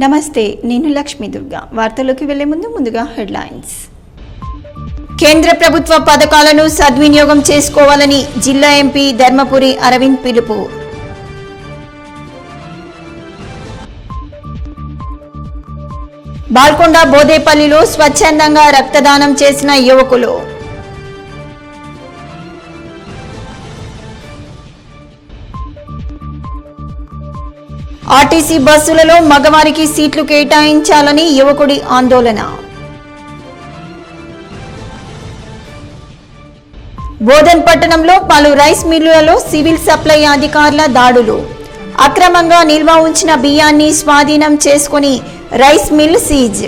నమస్తే, నేను లక్ష్మీ దుర్గా. వార్తల్లోకి వెళ్లే ముందుగా హెడ్లైన్స్. కేంద్ర ప్రభుత్వ పథకాలను సద్వినియోగం చేసుకోవాలని జిల్లా ఎంపీ ధర్మపురి అరవింద్ పిలుపు. బాల్కొండ బోదేపల్లిలో స్వచ్ఛందంగా రక్తదానం చేసిన యువకులు. ఆర్టీసీ బస్సులలో మగవారికి సీట్లు కేటాయించాలని యువకుడి ఆందోళన. బోధన్ పట్టణంలో పలు రైస్ మిల్లులలో సివిల్ సప్లై అధికారుల దాడులు. అక్రమంగా నిల్వ ఉంచిన బియ్యాన్ని స్వాధీనం చేసుకుని రైస్ మిల్ సీజ్.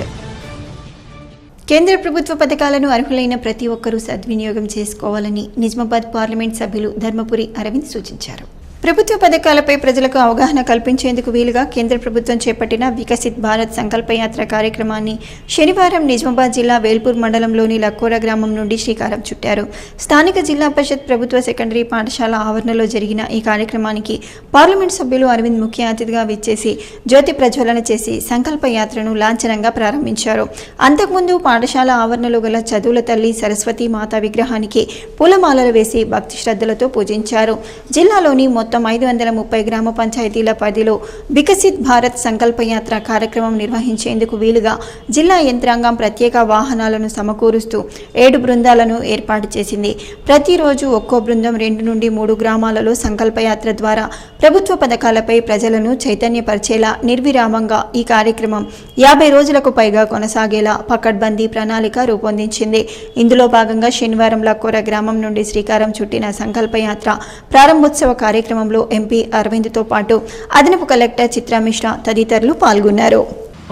కేంద్ర ప్రభుత్వ పథకాలను అర్హులైన ప్రతి ఒక్కరూ సద్వినియోగం చేసుకోవాలని నిజామాబాద్ పార్లమెంట్ సభ్యులు ధర్మపురి అరవింద్ సూచించారు. ప్రభుత్వ పథకాలపై ప్రజలకు అవగాహన కల్పించేందుకు వీలుగా కేంద్ర ప్రభుత్వం చేపట్టిన వికసిత్ భారత్ సంకల్పయాత్ర కార్యక్రమాన్ని శనివారం నిజామాబాద్ జిల్లా వేల్పూర్ మండలంలోని లక్కోర గ్రామం నుండి శ్రీకారం చుట్టారు. స్థానిక జిల్లా పరిషత్ ప్రభుత్వ సెకండరీ పాఠశాల ఆవరణలో జరిగిన ఈ కార్యక్రమానికి పార్లమెంట్ సభ్యులు అరవింద్ ముఖ్య అతిథిగా విచ్చేసి జ్యోతి ప్రజ్వలన చేసి సంకల్పయాత్రను లాంఛనంగా ప్రారంభించారు. అంతకుముందు పాఠశాల ఆవరణలో గల చదువుల తల్లి సరస్వతి మాత విగ్రహానికి పూలమాలలు వేసి భక్తి శ్రద్ధలతో పూజించారు. జిల్లాలోని మొత్తం 530 గ్రామ పంచాయతీల పరిధిలో వికసిత్ భారత్ సంకల్పయాత్ర కార్యక్రమం నిర్వహించేందుకు వీలుగా జిల్లా యంత్రాంగం ప్రత్యేక వాహనాలను సమకూరుస్తూ 7 బృందాలను ఏర్పాటు చేసింది. ప్రతిరోజు ఒక్కో బృందం 2 నుండి 3 గ్రామాలలో సంకల్పయాత్ర ద్వారా ప్రభుత్వ పథకాలపై ప్రజలను చైతన్యపరిచేలా నిర్విరామంగా ఈ కార్యక్రమం 50 రోజులకు పైగా కొనసాగేలా పకడ్బందీ ప్రణాళిక రూపొందించింది. ఇందులో భాగంగా శనివారం లక్కోర గ్రామం నుండి శ్రీకారం చుట్టిన సంకల్పయాత్ర ప్రారంభోత్సవ కార్యక్రమంలో ఎంపీ అరవింద్తో పాటు అదనపు కలెక్టర్ చిత్రా మిశ్రా తదితరులు పాల్గొన్నారు.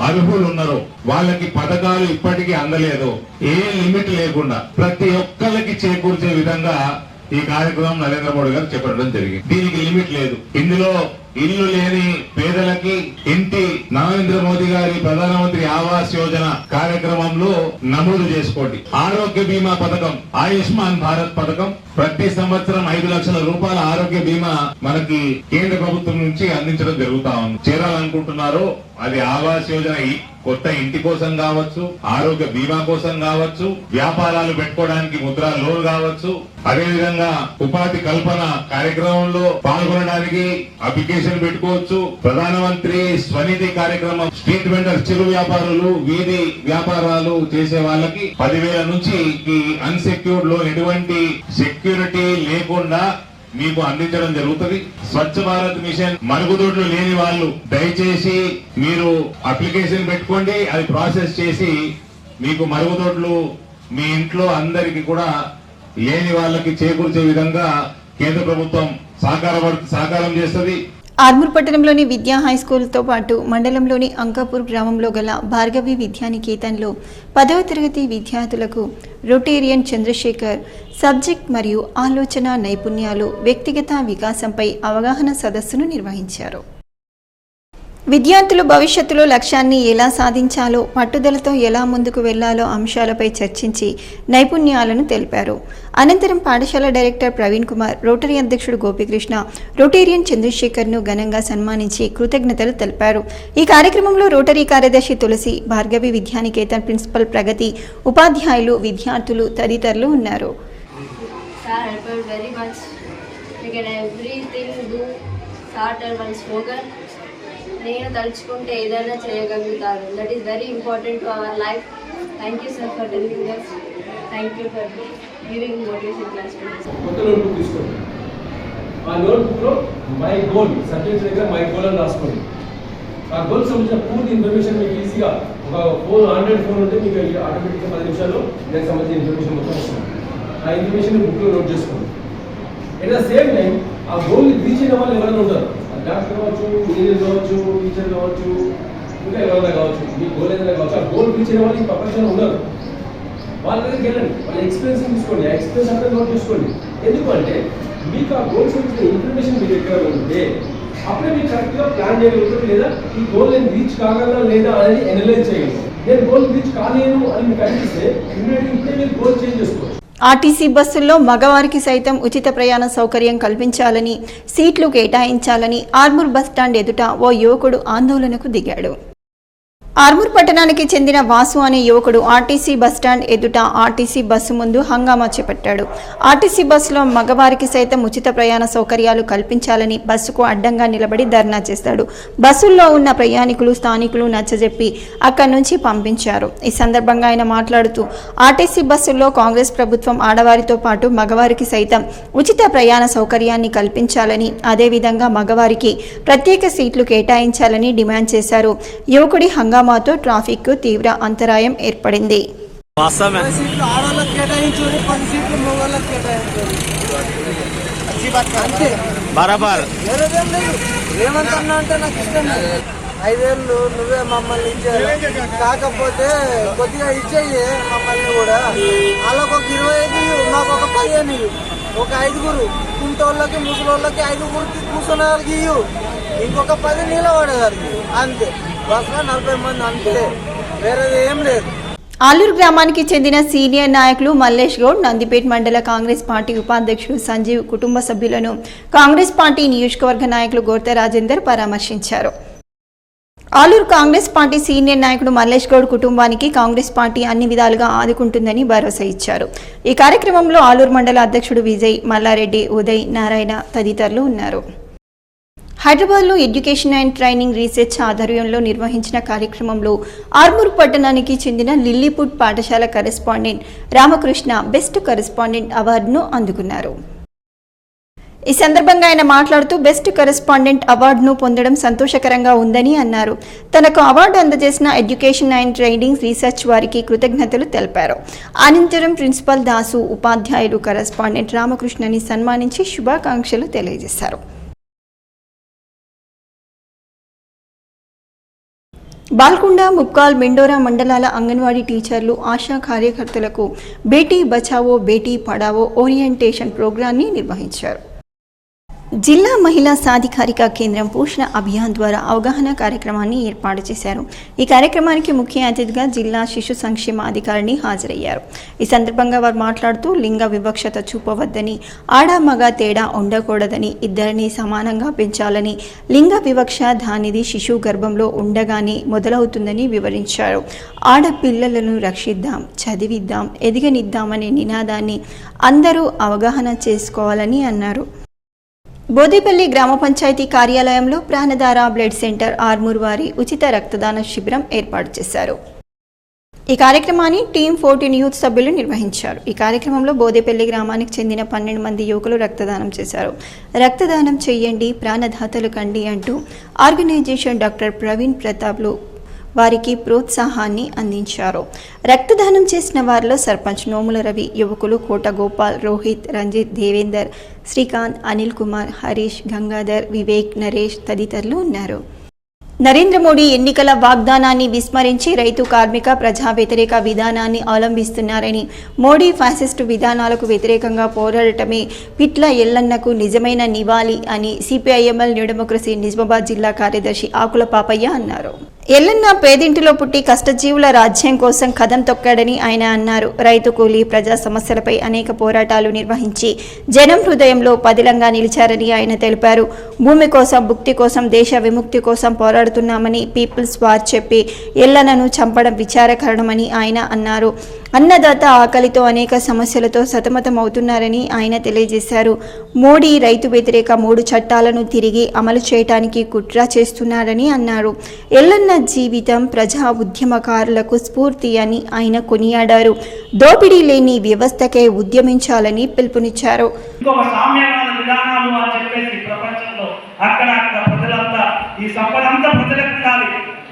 అర్హులు ఉన్నారు, వాళ్ళకి పథకాలు ఇప్పటికీ అందలేదు. ఏ లిమిట్ లేకుండా ప్రతి ఒక్కరికి చేకూర్చే విధంగా ఈ కార్యక్రమం నరేంద్ర మోడీ గారు చెప్పడం జరిగింది. దీనికి లిమిట్ లేదు. ఇందులో ఇల్లు లేని పేదలకి ఇంటి నరేంద్ర మోదీ గారి ప్రధానమంత్రి ఆవాస్ యోజన కార్యక్రమంలో నమోదు చేసుకోండి. ఆరోగ్య బీమా పథకం, ఆయుష్మాన్ భారత్ పథకం, ప్రతి సంవత్సరం 5 లక్షల రూపాయల ఆరోగ్య బీమా మనకి కేంద్ర ప్రభుత్వం నుంచి అందించడం జరుగుతా ఉంది. చేరాలనుకుంటున్నారు, అది ఆవాస్ యోజన కొత్త ఇంటి కోసం కావచ్చు, ఆరోగ్య బీమా కోసం కావచ్చు, వ్యాపారాలు పెట్టుకోవడానికి ముద్రా లోన్ కావచ్చు, అదేవిధంగా ఉపాధి కల్పన కార్యక్రమంలో పాల్గొనడానికి అప్లికేషన్ పెట్టుకోవచ్చు. ప్రధానమంత్రి స్వనిధి కార్యక్రమం, స్ట్రీట్ వెండర్, చిరు వ్యాపారులు, వీధి వ్యాపారాలు చేసే వాళ్ళకి 10,000 నుంచి అన్సెక్యూర్డ్ లోన్, ఎటువంటి సెక్యూరిటీ లేకుండా మీకు అందించడం జరుగుతుంది. స్వచ్ఛ భారత్ మిషన్ మరుగుదొడ్లు లేని వాళ్ళు దయచేసి మీరు అప్లికేషన్ పెట్టుకోండి. అది ప్రాసెస్ చేసి మీకు మరుగుదొడ్లు మీ ఇంట్లో అందరికి కూడా లేని వాళ్ళకి చేకూర్చే విధంగా కేంద్ర ప్రభుత్వం సహకారం చేస్తుంది. ఆర్మూర్ పట్టణంలోని విద్యా హైస్కూల్తో పాటు మండలంలోని అంకాపూర్ గ్రామంలో గల భార్గవి విద్యానికేతన్లో 10వ తరగతి విద్యార్థులకు రొటేరియన్ చంద్రశేఖర్ సబ్జెక్ట్ మరియు ఆలోచన నైపుణ్యాలు, వ్యక్తిగత వికాసంపై అవగాహన సదస్సును నిర్వహించారు. విద్యార్థులు భవిష్యత్తులో లక్ష్యాన్ని ఎలా సాధించాలో, పట్టుదలతో ఎలా ముందుకు వెళ్లాలో అంశాలపై చర్చించి నైపుణ్యాలను తెలిపారు. అనంతరం పాఠశాల డైరెక్టర్ ప్రవీణ్ కుమార్, రోటరీ అధ్యక్షుడు గోపికృష్ణ, రొటేరియన్ చంద్రశేఖర్ను ఘనంగా సన్మానించి కృతజ్ఞతలు తెలిపారు. ఈ కార్యక్రమంలో రోటరీ కార్యదర్శి తులసి, భార్గవి విద్యానికేతన్ ప్రిన్సిపల్ ప్రగతి, ఉపాధ్యాయులు, విద్యార్థులు తదితరులు ఉన్నారు. నేను తలుచుకుంటే ఏదైనా చేయగలుగుతారు. That is very important to our life. Thank you sir for telling us. Thank you for giving motivation class. కొత్త నోట్బుక్ తీసుకోండి. ఆ నోట్బుక్లో మై గోల్ సబ్జెక్ట్ దగ్గర మై గోల్ అని రాసుకోండి. ఆ గోల్ సంబంధించిన పూర్తి ఇన్ఫర్మేషన్ మీకు ఈజీగా ఒక 400 ఫోన్ ఉంటే మీకు ఆటోమేటిక్గా 10 నిమిషాల్లో దానికి సంబంధించిన ఇన్ఫర్మేషన్ మొత్తం వస్తుంది. ఆ ఇన్ఫర్మేషన్ బుక్లో నోట్ చేసుకోండి. ఎట్ ద సేమ్ టైం ఆ గోల్ని రీచ్ అయిన వాళ్ళు ఎవరైనా ఉంటారు, డాక్టర్ కావచ్చు, ఇంజనీర్ కావచ్చు, టీచర్ కావచ్చు, ఇంకా ఎవరైనా కావచ్చు, మీ గోల్ ఏదైనా కావచ్చు. ఆ గోల్ రీచ్ అయిన వాళ్ళు ఈ ప్రపంచంలో ఉన్నారు. వాళ్ళ దగ్గరికి వెళ్ళండి, వాళ్ళ ఎక్స్పీరియన్స్ తీసుకోండి. ఆ ఎక్స్పీరియన్స్ అంతా నోట్ చేసుకోండి. ఎందుకంటే మీకు ఆ గోల్స్ గురించి ఇన్ఫర్మేషన్ మీ దగ్గర ఉంటే అప్పుడే మీరు కరెక్ట్గా ప్లాన్ చేయగలుగుతారు, లేదా ఈ గోల్ నేను రీచ్ కాగలనా లేదా అనేది అనలైజ్ చేయగలుగుతారు. నేను గోల్ రీచ్ కాలేను అని మీకు అనిపిస్తే ఇప్పుడే మీరు గోల్ చేంజ్ చేసుకోవచ్చు. ఆర్టీసీ బస్సుల్లో మగవారికి సైతం ఉచిత ప్రయాణ సౌకర్యం కల్పించాలని, సీట్లు కేటాయించాలని ఆర్మూర్ బస్టాండ్ ఎదుట ఓ యువకుడు ఆందోళనకు దిగాడు. ఆర్మూర్ పట్టణానికి చెందిన వాసు అనే యువకుడు ఆర్టీసీ బస్టాండ్ ఎదుట ఆర్టీసీ బస్సు ముందు హంగామా చేపట్టాడు. ఆర్టీసీ బస్సులో మగవారికి సైతం ఉచిత ప్రయాణ సౌకర్యాలు కల్పించాలని బస్సుకు అడ్డంగా నిలబడి ధర్నా చేశాడు. బస్సుల్లో ఉన్న ప్రయాణికులు స్థానికులు నచ్చజెప్పి అక్కడి నుంచి పంపించారు. ఈ సందర్భంగా ఆయన మాట్లాడుతూ ఆర్టీసీ బస్సుల్లో కాంగ్రెస్ ప్రభుత్వం ఆడవారితో పాటు మగవారికి సైతం ఉచిత ప్రయాణ సౌకర్యాన్ని కల్పించాలని, అదేవిధంగా మగవారికి ప్రత్యేక సీట్లు కేటాయించాలని డిమాండ్ చేశారు. యువకుడి హంగామాతో ట్రాఫిక్ కు తీవ్ర అంతరాయం ఏర్పడింది. ఏమంటున్నా అంటే నాకు ఇష్టం లేదు. 5 ఏళ్ళు నువ్వే మమ్మల్ని ఇచ్చారు, కాకపోతే కొద్దిగా ఇచ్చేయి మమ్మల్ని కూడా. వాళ్ళకు ఒక 25 మాకు ఒక 15, ఒక 5 కుంటోళ్ళకి ముసలోళ్ళకి 5 కూర్చునే వాళ్ళకి ఇవ్వు, ఇంకొక 10 నిలబడేదానికి అంతే. బస్సులో 40 మంది అంతే, వేరేది ఏం లేదు. ఆలూరు గ్రామానికి చెందిన సీనియర్ నాయకులు మల్లేష్ గౌడ్, నందిపేట్ మండల కాంగ్రెస్ పార్టీ ఉపాధ్యక్షుడు సంజీవ్ కుటుంబ సభ్యులను కాంగ్రెస్ పార్టీ నియోజకవర్గ నాయకులు గోర్త రాజేందర్ పరామర్శించారు. ఆలూరు కాంగ్రెస్ పార్టీ సీనియర్ నాయకుడు మల్లేష్ గౌడ్ కుటుంబానికి కాంగ్రెస్ పార్టీ అన్ని విధాలుగా ఆదుకుంటుందని భరోసా ఇచ్చారు. ఈ కార్యక్రమంలో ఆలూరు మండల అధ్యక్షుడు విజయ్, మల్లారెడ్డి, ఉదయ్, నారాయణ తదితరులు ఉన్నారు. హైదరాబాద్లో ఎడ్యుకేషన్ అండ్ ట్రైనింగ్ రీసెర్చ్ ఆధ్వర్యంలో నిర్వహించిన కార్యక్రమంలో ఆర్మూర్ పట్టణానికి చెందిన లిల్లీపుట్ పాఠశాల కరెస్పాండెంట్ రామకృష్ణ బెస్ట్ కరెస్పాండెంట్ అవార్డును అందుకున్నారు. ఈ సందర్భంగా ఆయన మాట్లాడుతూ బెస్ట్ కరెస్పాండెంట్ అవార్డును పొందడం సంతోషకరంగా ఉందని అన్నారు. తనకు అవార్డు అందజేసిన ఎడ్యుకేషన్ అండ్ ట్రైనింగ్ రీసెర్చ్ వారికి కృతజ్ఞతలు తెలిపారు. అనంతరం ప్రిన్సిపల్ దాసు, ఉపాధ్యాయులు కరెస్పాండెంట్ రామకృష్ణని సన్మానించి శుభాకాంక్షలు తెలియజేశారు. బాల్కొండ, ముప్కాల్, మెండోరా మండలాల అంగన్వాడీ టీచర్లు, ఆశా కార్యకర్తలకు బేటీ బచావో బేటీ పడావో ఓరియంటేషన్ ప్రోగ్రాంని నిర్వహించారు. జిల్లా మహిళా సాధికారిక కేంద్రం పోషణ అభియాన్ ద్వారా అవగాహన కార్యక్రమాన్ని ఏర్పాటు చేశారు. ఈ కార్యక్రమానికి ముఖ్య అతిథిగా జిల్లా శిశు సంక్షేమ అధికారిని హాజరయ్యారు. ఈ సందర్భంగా వారు మాట్లాడుతూ లింగ వివక్షత చూపవద్దని, ఆడ మగ తేడా ఉండకూడదని, ఇద్దరిని సమానంగా పెంచాలని, లింగ వివక్ష దానిది శిశువు గర్భంలో ఉండగానే మొదలవుతుందని వివరించారు. ఆడపిల్లలను రక్షిద్దాం, చదివిద్దాం, ఎదిగనిద్దామనే నినాదాన్ని అందరూ అవగాహన చేసుకోవాలని అన్నారు. బోదేపల్లి గ్రామ పంచాయతీ కార్యాలయంలో ప్రాణధార బ్లడ్ సెంటర్ ఆర్మూర్ వారి ఉచిత రక్తదాన శిబిరం ఏర్పాటు చేశారు. ఈ కార్యక్రమాన్ని టీమ్ 14 యూత్ సభ్యులు నిర్వహించారు. ఈ కార్యక్రమంలో బోదేపల్లి గ్రామానికి చెందిన 12 మంది యువకులు రక్తదానం చేశారు. రక్తదానం చేయండి, ప్రాణదాతలు కండి అంటూ ఆర్గనైజేషన్ డాక్టర్ ప్రవీణ్ ప్రతాప్లు వారికి ప్రోత్సాహాన్ని అందించారు. రక్తదానం చేసిన వారిలో సర్పంచ్ నోముల రవి, యువకులు కోట గోపాల్, రోహిత్, రంజిత్, దేవేందర్, శ్రీకాంత్, అనిల్ కుమార్, హరీష్, గంగాధర్, వివేక్, నరేష్ తదితరులు ఉన్నారు. నరేంద్ర మోడీ ఎన్నికల వాగ్దానాన్ని విస్మరించి రైతు, కార్మిక, ప్రజా వ్యతిరేక విధానాన్ని అవలంబిస్తున్నారని, మోడీ ఫ్యాసిస్టు విధానాలకు వ్యతిరేకంగా పోరాడటమే పిట్ల ఎల్లన్నకు నిజమైన నివాళి అని సిపిఐఎంఎల్ న్యూ డెమోక్రసీ నిజామాబాద్ జిల్లా కార్యదర్శి ఆకుల పాపయ్య అన్నారు. ఎల్లన్న పేదింటిలో పుట్టి కష్టజీవుల రాజ్యం కోసం కదం తొక్కాడని ఆయన అన్నారు. రైతు, కూలీ, ప్రజా సమస్యలపై అనేక పోరాటాలు నిర్వహించి జనం హృదయంలో పదిలంగా నిలిచారని ఆయన తెలిపారు. భూమి కోసం, భుక్తి కోసం, దేశ విముక్తి కోసం పోరాడుతున్నామని పీపుల్స్ వార్ చెప్పి ఎల్లన్నను చంపడం విచారకరణమని ఆయన అన్నారు. అన్నదాత ఆకలితో అనేక సమస్యలతో సతమతమవుతున్నారని ఆయన తెలియజేశారు. మోడీ రైతు వ్యతిరేక 3 చట్టాలను తిరిగి అమలు చేయడానికి కుట్ర చేస్తున్నారని అన్నారు. ఎల్లన్న జీవితం ప్రజా ఉద్యమకారులకు స్ఫూర్తి అని ఆయన కొనియాడారు. దోపిడీ లేని వ్యవస్థకే ఉద్యమించాలని పిలుపునిచ్చారు.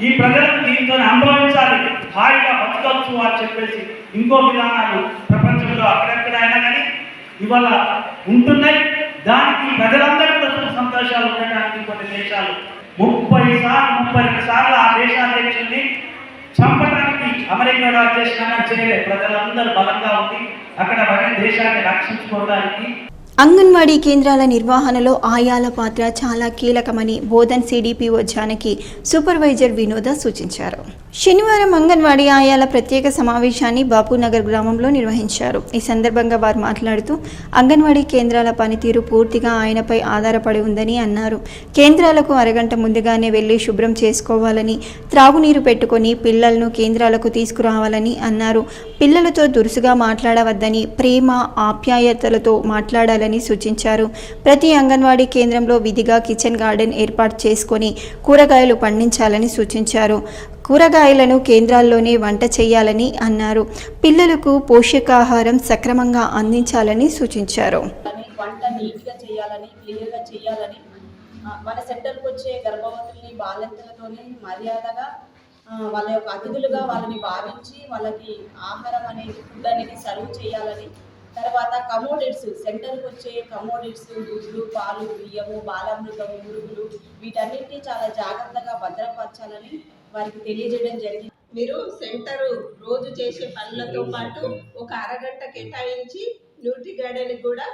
ఈ ప్రజలకు దీంతో అనుభవించాలి, హాయిగా బతకవచ్చు అని చెప్పేసి ఇంకో విధానాలు ప్రపంచంలో అక్కడెక్కడైనా కానీ ఇవాళ ఉంటున్నాయి. దానికి ప్రజలందరూ కూడా సంతోషాలు ఉండడానికి కొన్ని దేశాలు 32 సార్లు ఆ దేశాధ్యక్షుల్ని చంపడానికి అమెరికా చేసినా చేయలేదు. ప్రజలందరూ బలంగా ఉంది అక్కడ దేశాన్ని రక్షించుకోవడానికి. అంగన్వాడీ కేంద్రాల నిర్వహణలో ఆయాల పాత్ర చాలా కీలకమని బోధన్ సిడిపిఓ జానకి సూపర్వైజర్ వినోద సూచించారు. శనివారం అంగన్వాడీ ఆయాల ప్రత్యేక సమావేశాన్ని బాపూనగర్ గ్రామంలో నిర్వహించారు. ఈ సందర్భంగా వారు మాట్లాడుతూ అంగన్వాడీ కేంద్రాల పనితీరు పూర్తిగా ఆయనపై ఆధారపడి ఉందని అన్నారు. కేంద్రాలకు అరగంట ముందుగానే వెళ్లి శుభ్రం చేసుకోవాలని, త్రాగునీరు పెట్టుకొని పిల్లలను కేంద్రాలకు తీసుకురావాలని అన్నారు. పిల్లలతో దురుసుగా మాట్లాడవద్దని, ప్రేమ ఆప్యాయతలతో మాట్లాడాలని సూచించారు. ప్రతి అంగన్వాడీ కేంద్రంలో విధిగా కిచెన్ గార్డెన్ ఏర్పాటు చేసుకొని కూరగాయలు పండించాలని సూచించారు. కూరగాయలను కేంద్రాల్లోనే వంట చేయాలని అన్నారు. పిల్లలకు పోషకాహారం సక్రమంగా అందించాలని సూచించారు. వంట నీట్గా చేయాలని, క్లియర్గా చేయాలని, మన సెంటర్కి వచ్చే గర్భవతుల్ని బాలింతలతోనే మర్యాదగా వాళ్ళ యొక్క అతిథులుగా వాళ్ళని భావించి వాళ్ళకి ఆహారం అనేది, ఫుడ్ అనేది సర్వ్ చేయాలని, తర్వాత కమోడిట్స్, సెంటర్కి వచ్చే కమోడిట్స్, గుడ్లు, పాలు, బియ్యము, బాలామృతం, మురుగులు, వీటన్నిటిని చాలా జాగ్రత్తగా భద్రపరచాలని వారికి తెలియజేయడం జరిగింది. మీరు సెంటర్ రోజు చేసే పనులతో పాటు ఒక అరగంట కేటాయించి న్యూట్రీ గార్డెన్కి కూడా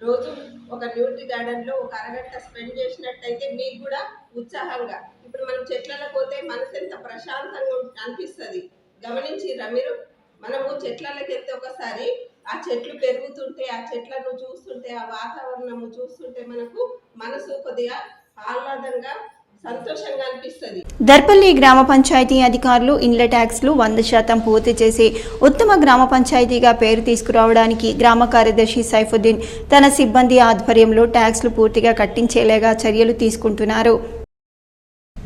రోజు ఒక న్యూట్రీ గార్డెన్లో ఒక అరగంట స్పెండ్ చేసినట్టయితే మీకు కూడా ఉత్సాహంగా, ఇప్పుడు మనం చెట్లలో పోతే మనసు ఎంత ప్రశాంతంగా అనిపిస్తుంది. గమనించిర్రా మీరు? మనము చెట్లలోకి వెళ్తే ఒకసారి ఆ చెట్లు పెరుగుతుంటే, ఆ చెట్లను చూస్తుంటే, ఆ వాతావరణము చూస్తుంటే మనకు మనసు కొద్దిగా ఆహ్లాదంగా, సంతోషంగా అనిపిస్తుంది. దర్పల్లి గ్రామ పంచాయతీ అధికారులు ఇండ్ల ట్యాక్స్లు 100% పూర్తి చేసి ఉత్తమ గ్రామ పంచాయతీగా పేరు తీసుకురావడానికి గ్రామ కార్యదర్శి సైఫుద్దీన్ తన సిబ్బంది ఆధ్వర్యంలో ట్యాక్స్లు పూర్తిగా కట్టించేలాగా చర్యలు తీసుకుంటున్నారు.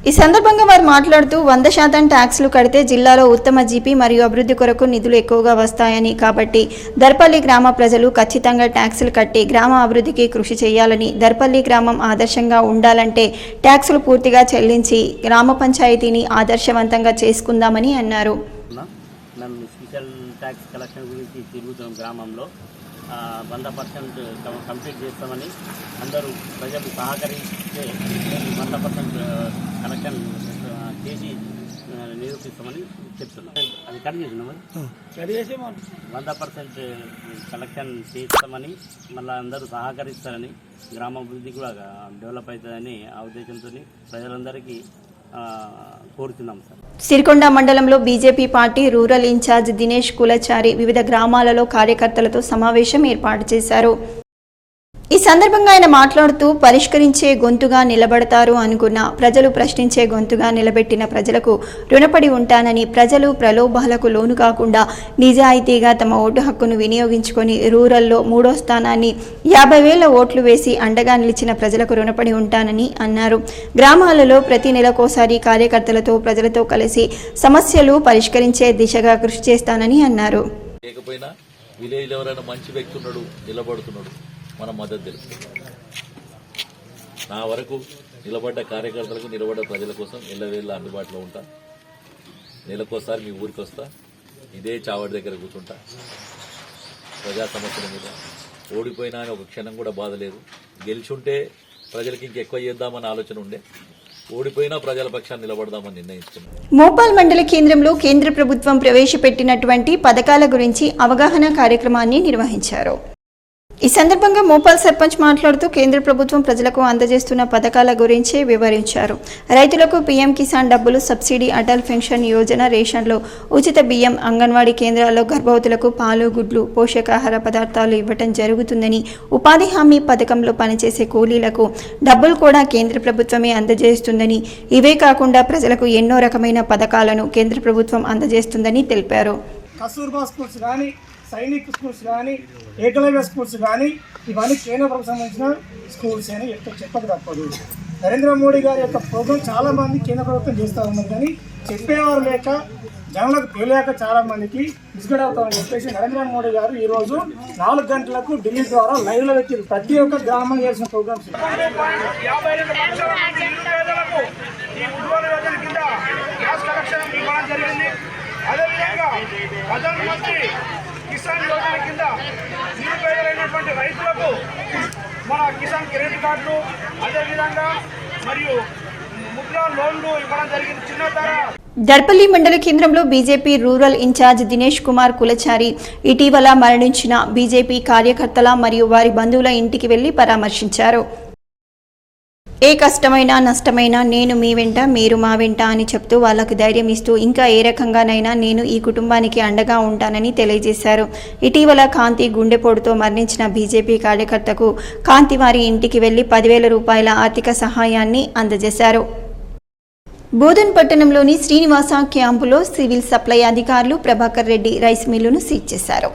ఈ సందర్భంగా వారు మాట్లాడుతూ 100% ట్యాక్స్లు కడితే జిల్లాలో ఉత్తమ జీపీ మరియు అభివృద్ధి కొరకు నిధులు ఎక్కువగా వస్తాయని, కాబట్టి దర్పల్లి గ్రామ ప్రజలు ఖచ్చితంగా ట్యాక్సులు కట్టి గ్రామ అభివృద్ధికి కృషి చేయాలని, దర్పల్లి గ్రామం ఆదర్శంగా ఉండాలంటే ట్యాక్సులు పూర్తిగా చెల్లించి గ్రామ పంచాయతీని ఆదర్శవంతంగా చేసుకుందామని అన్నారు. మేము స్పెషల్ ట్యాక్స్ కలెక్షన్ గురించి తిరుగుతున్నాం. గ్రామంలో 100% కంప్లీట్ చేస్తామని అందరూ ప్రజలు సహకరిస్తే 100% కలెక్షన్ చేసి నిరూపిస్తామని చెప్తున్నాం. అది కట్ చేసినాం. 100% కలెక్షన్ చేస్తామని, మళ్ళీ అందరూ సహకరిస్తారని, గ్రామాభివృద్ధి కూడా డెవలప్ అవుతుందని ఆ ఉద్దేశంతో ప్రజలందరికీ కోరుతున్నాం సార్. సిరికొండ మండలంలో BJP party rural incharge Dinesh Kulachari వివిధ గ్రామాలలో కార్యకర్తలతో సమావేశం ఏర్పాటు చేశారు. ఈ సందర్భంగా ఆయన మాట్లాడుతూ పరిష్కరించే గొంతుగా నిలబడతారు అనుకున్న ప్రజలు ప్రశ్నించే గొంతుగా నిలబెట్టిన ప్రజలకు రుణపడి ఉంటానని, ప్రజలు ప్రలోభాలకు లోను కాకుండా నిజాయితీగా తమ ఓటు హక్కును వినియోగించుకొని రూరల్లో 3వ స్థానాన్ని 50,000 ఓట్లు వేసి అండగా నిలిచిన ప్రజలకు రుణపడి ఉంటానని అన్నారు. గ్రామాలలో ప్రతి నెలకోసారి కార్యకర్తలతో ప్రజలతో కలిసి సమస్యలు పరిష్కరించే దిశగా కృషి చేస్తానని అన్నారు. లేకపోయినా విలేజ్లో ఎవరైనా మంచి వ్యక్తి ఉన్నాడు, నిలబడుతున్నాడు, మన మద్దతు తెలుపుతున్నాం. నా వరకు నిలబడ్డ కార్యకర్తలకు, నిలబడ్డ ప్రజల కోసం ఎల్లవేళ్ళ అందుబాటులో ఉంటా. నెలకోసారి మీ ఊరికి వస్తా, ఇదే చావడి దగ్గర కూర్చుంటా. ప్రజా సమస్యల మీద ఓడిపోయినా అని ఒక క్షణం కూడా బాధ లేదు. గెలిచుంటే ప్రజలకి ఇంకెక్కువ చేద్దామని ఆలోచన ఉండే, ఓడిపోయినా ప్రజల పక్షాన్ని నిలబడదామని నిర్ణయించుకున్నాం. మోపాల్ మండల కేంద్రంలో కేంద్ర ప్రభుత్వం ప్రవేశపెట్టినటువంటి పథకాల గురించి అవగాహన కార్యక్రమాన్ని నిర్వహించారు. ఈ సందర్భంగా మోపాల్ సర్పంచ్ మాట్లాడుతూ కేంద్ర ప్రభుత్వం ప్రజలకు అందజేస్తున్న పథకాల గురించి వివరించారు. రైతులకు పీఎం కిసాన్ డబ్బులు, సబ్సిడీ, అటల్ పెన్షన్ యోజన, రేషన్లో ఉచిత బియ్యం, అంగన్వాడీ కేంద్రాల్లో గర్భవతులకు పాలు, గుడ్లు, పోషకాహార పదార్థాలు ఇవ్వటం జరుగుతుందని, ఉపాధి హామీ పథకంలో పనిచేసే కూలీలకు డబ్బులు కూడా కేంద్ర ప్రభుత్వమే అందజేస్తుందని, ఇవే కాకుండా ప్రజలకు ఎన్నో రకమైన పథకాలను కేంద్ర ప్రభుత్వం అందజేస్తుందని తెలిపారు. కస్తూర్బా స్కూల్స్ కానీ, సైనిక్ స్కూల్స్ కానీ, ఏకలవ్య స్కూల్స్ కానీ, ఇవన్నీ కేంద్ర ప్రభుత్వం సంబంధించిన స్కూల్స్ అని చెప్పక తప్పదు. నరేంద్ర మోడీ గారి యొక్క ప్రోగ్రాం చాలామంది కేంద్ర ప్రభుత్వం చేస్తూ ఉన్నారు, కానీ చెప్పేవారు లేక, జనాలకు తెలియక చాలామందికి విసుగడ అవుతామని చెప్పేసి నరేంద్ర మోడీ గారు ఈరోజు 4 గంటలకు ఢిల్లీ ద్వారా లైవ్లో పెట్టారు. ప్రతి ఒక్క గ్రామం చేసిన ప్రోగ్రామ్స్ కిసాన్ యోజన కింద నిరుపేదలైనటువంటి రైతులకు మన కిసాన్ క్రెడిట్ కార్డులు, అదేవిధంగా మరియు ముద్రా లోన్లు ఇవ్వడం జరిగింది. చిన్న ధర దర్పల్లి మండల కేంద్రంలో BJP rural incharge Dinesh Kumar Kulachari ఇటీవల మరణించిన బీజేపీ కార్యకర్తల మరియు వారి బంధువుల ఇంటికి వెళ్లి పరామర్శించారు. ఏ కష్టమైనా నష్టమైనా నేను మీ వెంట మీరు మా వెంట అని చెప్తూ వాళ్లకు ధైర్యం ఇస్తూ ఇంకా ఏ రకంగానైనా నేను ఈ కుటుంబానికి అండగా ఉంటానని తెలియజేశారు. ఇటీవల కాంతి గుండెపోటుతో మరణించిన బీజేపీ కార్యకర్తకు కాంతి వారి ఇంటికి వెళ్లి 10,000 రూపాయల ఆర్థిక సహాయాన్ని అందజేశారు. బోధన్ పట్టణంలోని శ్రీనివాస క్యాంపులో సివిల్ సప్లై అధికారులు ప్రభాకర్ రెడ్డి రైస్ మిల్లును సీజ్ చేశారు.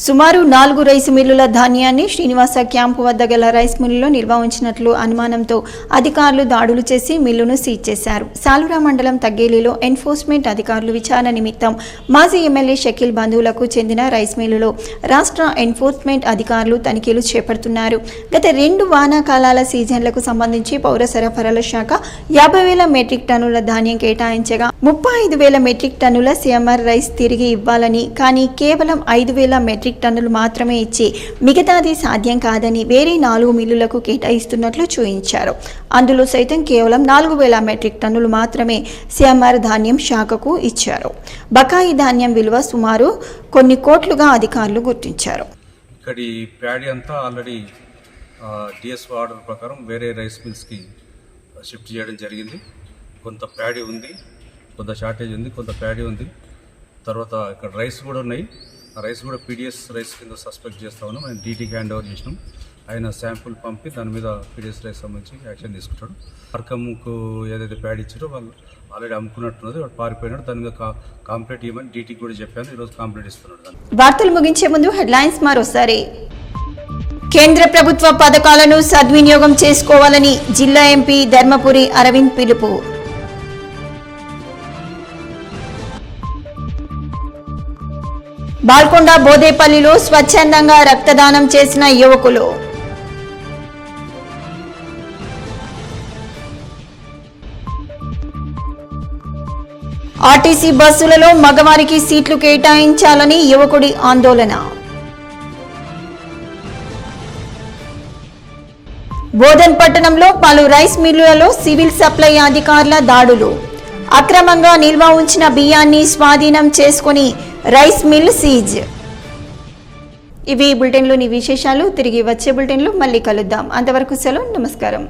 సుమారు 4 రైసు మిల్లుల ధాన్యాన్ని శ్రీనివాస క్యాంపు వద్ద గల రైస్ మిల్లులో నిల్వ ఉంచినట్లు అనుమానంతో అధికారులు దాడులు చేసి మిల్లును సీజ్ చేశారు. సాలురా మండలం తగ్గేలిలో ఎన్ఫోర్స్మెంట్ అధికారులు విచారణ నిమిత్తం మాజీ ఎమ్మెల్యే షకీల్ బంధువులకు చెందిన రైస్ మిల్లులో రాష్ట్ర ఎన్ఫోర్స్మెంట్ అధికారులు తనిఖీలు చేపడుతున్నారు. గత 2 వానాకాలాల సీజన్లకు సంబంధించి పౌర సరఫరాల శాఖ 50,000 మెట్రిక్ టన్నుల ధాన్యం కేటాయించగా 35,000 మెట్రిక్ టన్నుల సిఎంఆర్ రైస్ తిరిగి ఇవ్వాలని, కానీ కేవలం 5,000 మెట్రిక్ టన్నులు మాత్రమే ఇచ్చి మిగతాది సాధ్యం కాదని వేరే 4 మిల్లులకు కేటాయిస్తున్నట్లు చూపించారు. అందులో సైతం కేవలం 4,000 మెట్రిక్ టన్నులు మాత్రమే సిఎంఆర్ ధాన్యం శాఖకు ఇచ్చారు. బకాయి ధాన్యం విలువ సుమారు కొన్ని కోట్లుగా అధికారులు గుర్తించారు. ఇక్కడి ప్యాడీ అంతా ఆల్రెడీ డిఎస్ఓ ఆర్డర్ ప్రకారం వేరే రైస్ మిల్స్కి షిఫ్ట్ చేయడం జరిగింది. కొంత ప్యాడీ ఉంది, కొంత షార్టేజ్ ఉంది, కొంత ప్యాడీ ఉంది. తర్వాత ఇక్కడ రైస్ కూడా ఉన్నాయి. ఆ రైస్ కూడా పీడిఎస్ రైస్ కింద సస్పెక్ట్ చేస్తా ఉన్నాం. ఆయన డీటీకి హ్యాండ్ ఓవర్ చేసినాం. ఆయన శాంపుల్ పంపి దాని మీద పీడిఎస్ రైస్ సంబంధించి యాక్షన్ తీసుకుంటాడు. మార్కంకు ఏదైతే ప్యాడ్ ఇచ్చారో వాళ్ళు ఆల్రెడీ అమ్ముకున్నట్టున్నది, వాడు పారిపోయినాడు. దాని మీద కాంప్లైంట్ ఇవ్వమని డీటీకి కూడా చెప్పాను. ఈరోజు కాంప్లైంట్ ఇస్తున్నాడు. వార్తలు ముగించే ముందు హెడ్లైన్స్ మరోసారి. కేంద్ర ప్రభుత్వ పథకాలను సద్వినియోగం చేసుకోవాలని జిల్లా ఎంపీ ధర్మపురి అరవింద్ పిలుపు. బాల్కొండ బోదేపల్లిలో స్వచ్ఛందంగా రక్తదానం చేసిన యువకులు. ఆర్టీసీ బస్సులలో మగవారికి సీట్లు కేటాయించాలని యువకుడి ఆందోళన. బోధన్ పట్టణంలో పలు రైస్ మిల్లులలో సివిల్ సప్లై అధికారుల దాడులు. అక్రమంగా నిల్వ ఉంచిన బియ్యాన్ని స్వాధీనం చేసుకుని రైస్ మిల్ సీజ్. ఇవి బులెటిన్లోని విశేషాలు. తిరిగి వచ్చే బులెటిన్లో మళ్ళీ కలుద్దాం. అంతవరకు సెలవు. నమస్కారం.